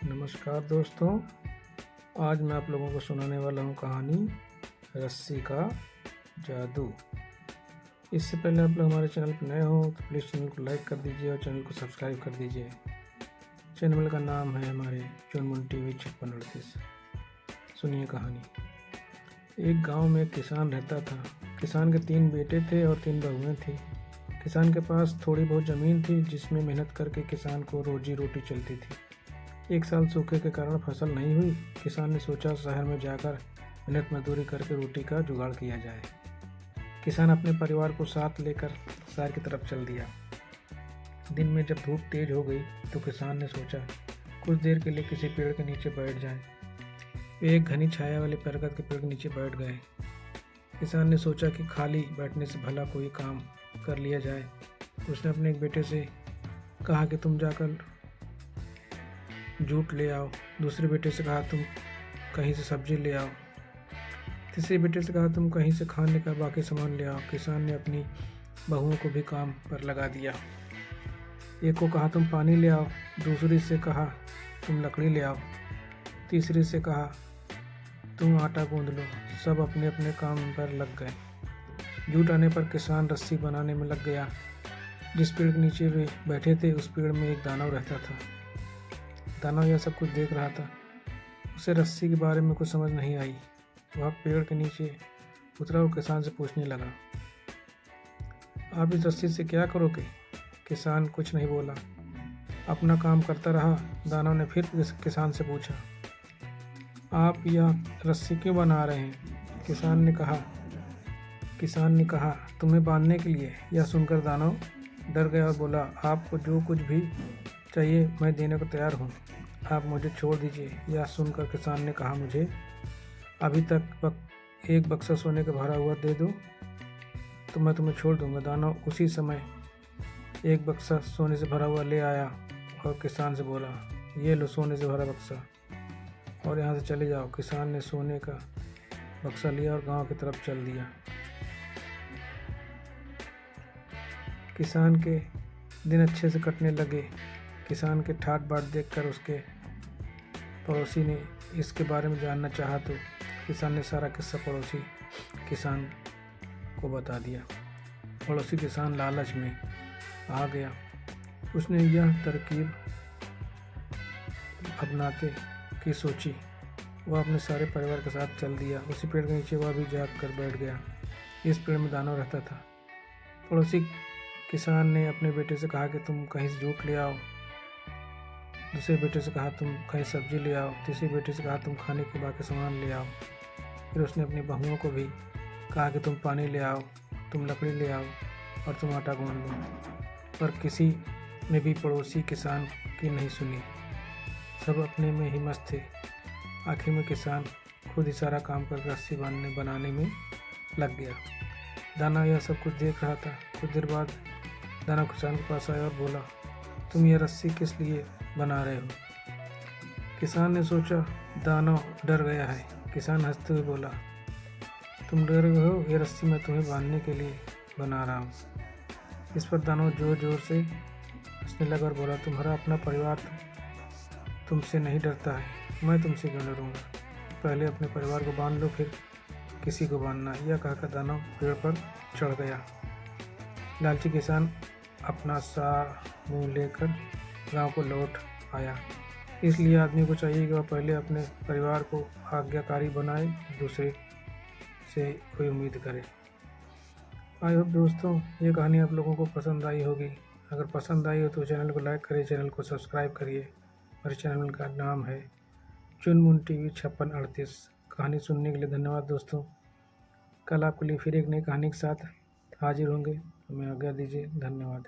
नमस्कार दोस्तों। आज मैं आप लोगों को सुनाने वाला हूँ कहानी रस्सी का जादू। इससे पहले आप लोग हमारे चैनल पर नए हो तो प्लीज़ चैनल को लाइक कर दीजिए और चैनल को सब्सक्राइब कर दीजिए। चैनल का नाम है हमारे चुनमुन टीवी 5638। सुनिए कहानी। एक गांव में एक किसान रहता था। किसान के 3 बेटे थे और 3 बहुएं थी। किसान के पास थोड़ी बहुत ज़मीन थी जिसमें मेहनत करके किसान को रोजी रोटी चलती थी। एक साल सूखे के कारण फसल नहीं हुई। किसान ने सोचा शहर में जाकर मेहनत मजदूरी करके रोटी का जुगाड़ किया जाए। किसान अपने परिवार को साथ लेकर शहर की तरफ चल दिया। दिन में जब धूप तेज हो गई तो किसान ने सोचा कुछ देर के लिए किसी पेड़ के नीचे बैठ जाए। वे एक घनी छाया वाले बरगद के पेड़ के नीचे बैठ गए। किसान ने सोचा कि खाली बैठने से भला कोई काम कर लिया जाए। उसने अपने एक बेटे से कहा कि तुम जाकर जूट ले आओ। दूसरे बेटे से कहा तुम कहीं से सब्जी ले आओ। तीसरे बेटे से कहा तुम कहीं से खाने का बाकी सामान ले आओ। किसान ने अपनी बहुओं को भी काम पर लगा दिया। एक को कहा तुम पानी ले आओ, दूसरी से कहा तुम लकड़ी ले आओ, तीसरी से कहा तुम आटा गूंद लो। सब अपने अपने काम पर लग गए। जूट आने पर किसान रस्सी बनाने में लग गया। जिस पेड़ के नीचे वे बैठे थे उस पेड़ में एक दानव रहता था। दानव यह सब कुछ देख रहा था। उसे रस्सी के बारे में कुछ समझ नहीं आई। वह पेड़ के नीचे उतरा और किसान से पूछने लगा, आप इस रस्सी से क्या करोगे? किसान कुछ नहीं बोला, अपना काम करता रहा। दानव ने फिर किसान से पूछा, आप यह रस्सी क्यों बना रहे हैं? किसान ने कहा तुम्हें बांधने के लिए। यह सुनकर दानव डर गया और बोला, आपको जो कुछ भी चाहिए मैं देने को तैयार हूँ, आप मुझे छोड़ दीजिए। यह सुनकर किसान ने कहा, मुझे अभी तक एक बक्सा सोने का भरा हुआ दे दो तो मैं तुम्हें छोड़ दूंगा। दानव उसी समय एक बक्सा सोने से भरा हुआ ले आया और किसान से बोला, ये लो सोने से भरा बक्सा और यहाँ से चले जाओ। किसान ने सोने का बक्सा लिया और गांव की तरफ चल दिया। किसान के दिन अच्छे से कटने लगे। किसान के ठाट बाट देखकर उसके पड़ोसी ने इसके बारे में जानना चाहा तो किसान ने सारा किस्सा पड़ोसी किसान को बता दिया। पड़ोसी किसान लालच में आ गया। उसने यह तरकीब अपनाते की सोची। वह अपने सारे परिवार के साथ चल दिया। उसी पेड़ के नीचे वह भी जाग कर बैठ गया। इस पेड़ में दानव रहता था। पड़ोसी किसान ने अपने बेटे से कहा कि तुम कहीं से जूट ले आओ। दूसरे बेटे से कहा तुम कहीं सब्जी ले आओ। तीसरे बेटे से कहा तुम खाने के बाकी सामान ले आओ। फिर उसने अपनी बहुओं को भी कहा कि तुम पानी ले आओ, तुम लकड़ी ले आओ और तुम आटा गूंद लो। पर किसी ने भी पड़ोसी किसान की नहीं सुनी। सब अपने में ही मस्त थे। आखिर में किसान खुद ही सारा काम कर रस्सी बनाने में लग गया। दानव यह सब कुछ देख रहा था। कुछ देर बाद दानव किसान के पास आया और बोला, तुम यह रस्सी किस लिए बना रहे हो? किसान ने सोचा दानव डर गया है। किसान हंसते हुए बोला, तुम डर गए हो? ये रस्सी मैं तुम्हें बांधने के लिए बना रहा हूँ। इस पर दानव जोर जोर से हंसने लगा और बोला, तुम्हारा अपना परिवार तुमसे नहीं डरता है, मैं तुमसे क्यों डरूंगा? पहले अपने परिवार को बांध लो फिर किसी को बांधना। यह कहकर दानव पेड़ पर चढ़ गया। लालची किसान अपना सारा मुंह लेकर गांव को लौट आया। इसलिए आदमी को चाहिए कि वह पहले अपने परिवार को आज्ञाकारी बनाए, दूसरे से कोई उम्मीद करे। आई होप दोस्तों ये कहानी आप लोगों को पसंद आई होगी। अगर पसंद आई हो तो चैनल को लाइक करिए, चैनल को सब्सक्राइब करिए। मेरे चैनल का नाम है चुनमुन टीवी 5638। कहानी सुनने के लिए धन्यवाद दोस्तों। कल आपके लिए फिर एक नई कहानी के साथ हाजिर होंगे। हमें आज्ञा दीजिए। धन्यवाद।